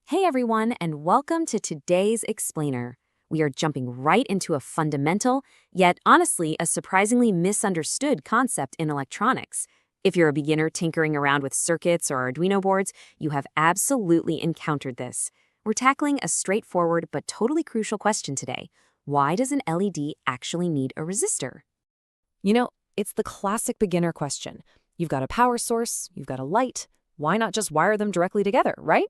Hey everyone, and welcome to today's Explainer. We are jumping right into a fundamental, yet honestly a surprisingly misunderstood concept in electronics. If you're a beginner tinkering around with circuits or Arduino boards, you have absolutely encountered this. We're tackling a straightforward but totally crucial question today. Why does an LED actually need a resistor? It's the classic beginner question. You've got a power source, you've got a light. Why not just wire them directly together, right?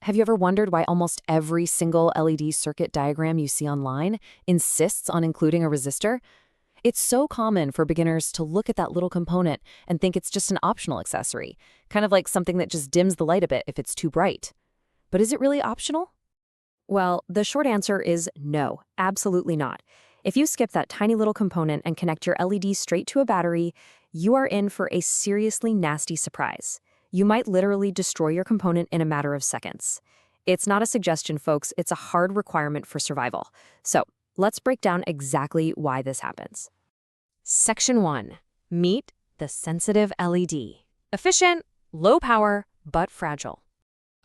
Have you ever wondered why almost every single LED circuit diagram you see online insists on including a resistor? It's so common for beginners to look at that little component and think it's just an optional accessory, kind of like something that just dims the light a bit if it's too bright. But is it really optional? Well, the short answer is no, absolutely not. If you skip that tiny little component and connect your LED straight to a battery, you are in for a seriously nasty surprise. You might literally destroy your component in a matter of seconds. It's not a suggestion, folks, it's a hard requirement for survival. So, let's break down exactly why this happens. Section 1. Meet the sensitive LED. Efficient, low power, but fragile.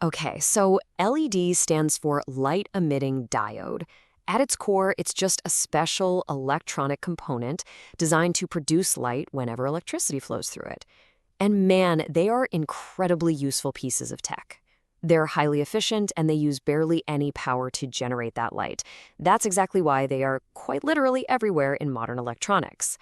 Okay, so LED stands for light-emitting diode. At its core, it's just a special electronic component designed to produce light whenever electricity flows through it. And man, they are incredibly useful pieces of tech. They're highly efficient and they use barely any power to generate that light. That's exactly why they are quite literally everywhere in modern electronics.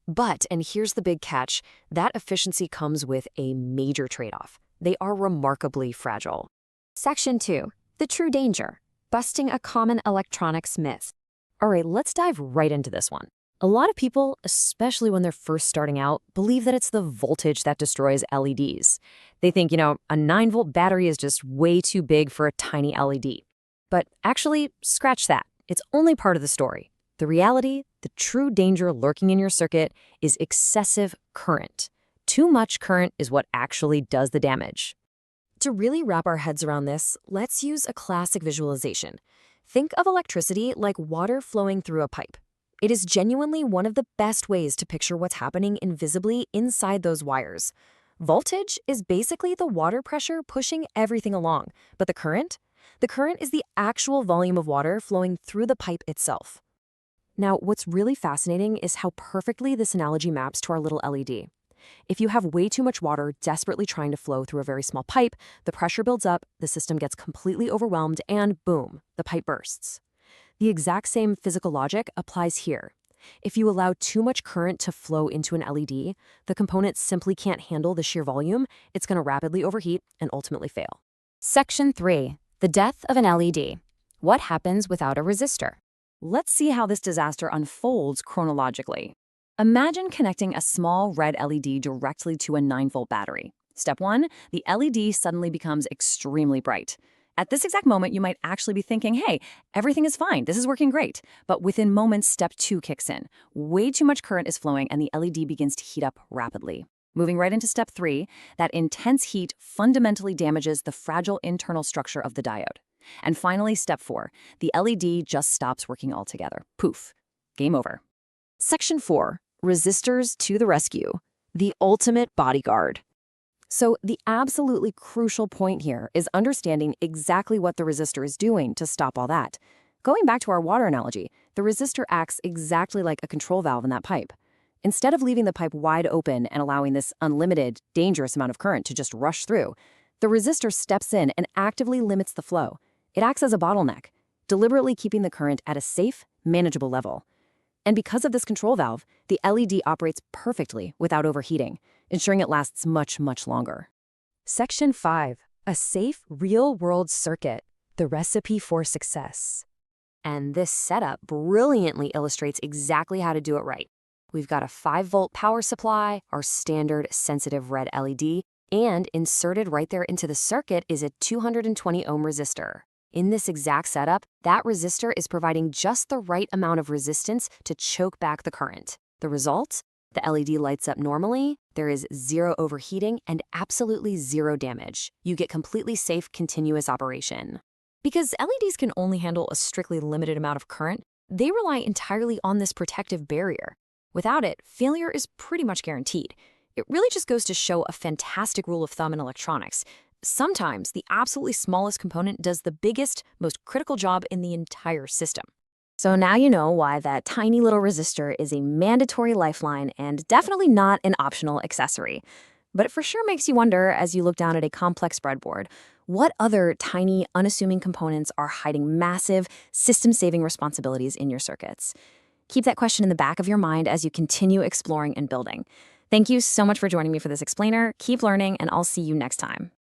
But, and here's the big catch, that efficiency comes with a major trade-off. They are remarkably fragile. Section 2. The true danger. Busting a common electronics myth. All right, let's dive right into this one. A lot of people, especially when they're first starting out, believe that it's the voltage that destroys LEDs. They think, a 9-volt battery is just way too big for a tiny LED. But actually, scratch that. It's only part of the story. The reality, the true danger lurking in your circuit, is excessive current. Too much current is what actually does the damage. To really wrap our heads around this, let's use a classic visualization. Think of electricity like water flowing through a pipe. It is genuinely one of the best ways to picture what's happening invisibly inside those wires. Voltage is basically the water pressure pushing everything along, but the current? The current is the actual volume of water flowing through the pipe itself. Now, what's really fascinating is how perfectly this analogy maps to our little LED. If you have way too much water desperately trying to flow through a very small pipe, the pressure builds up, the system gets completely overwhelmed, and boom, the pipe bursts. The exact same physical logic applies here. If you allow too much current to flow into an LED, the component simply can't handle the sheer volume, it's going to rapidly overheat and ultimately fail. Section 3. The death of an LED. What happens without a resistor? Let's see how this disaster unfolds chronologically. Imagine connecting a small red LED directly to a 9-volt battery. Step 1, the LED suddenly becomes extremely bright. At this exact moment, you might actually be thinking, hey, everything is fine, this is working great. But within moments, step 2 kicks in. Way too much current is flowing and the LED begins to heat up rapidly. Moving right into step 3, that intense heat fundamentally damages the fragile internal structure of the diode. And finally, step 4, the LED just stops working altogether. Poof, game over. Section 4, resistors to the rescue, the ultimate bodyguard. So the absolutely crucial point here is understanding exactly what the resistor is doing to stop all that. Going back to our water analogy, the resistor acts exactly like a control valve in that pipe. Instead of leaving the pipe wide open and allowing this unlimited, dangerous amount of current to just rush through, the resistor steps in and actively limits the flow. It acts as a bottleneck, deliberately keeping the current at a safe, manageable level. And because of this control valve, the LED operates perfectly without overheating, ensuring it lasts much, much longer. Section 5. A safe, real-world circuit. The recipe for success. And this setup brilliantly illustrates exactly how to do it right. We've got a 5-volt power supply, our standard sensitive red LED, and inserted right there into the circuit is a 220-ohm resistor. In this exact setup, that resistor is providing just the right amount of resistance to choke back the current. The result? The LED lights up normally, there is zero overheating, and absolutely zero damage. You get completely safe, continuous operation. Because LEDs can only handle a strictly limited amount of current, they rely entirely on this protective barrier. Without it, failure is pretty much guaranteed. It really just goes to show a fantastic rule of thumb in electronics. sometimes the absolutely smallest component does the biggest, most critical job in the entire system. So now you know why that tiny little resistor is a mandatory lifeline and definitely not an optional accessory. But it for sure makes you wonder, as you look down at a complex breadboard, what other tiny, unassuming components are hiding massive, system-saving responsibilities in your circuits? Keep that question in the back of your mind as you continue exploring and building. Thank you so much for joining me for this explainer. Keep learning, and I'll see you next time.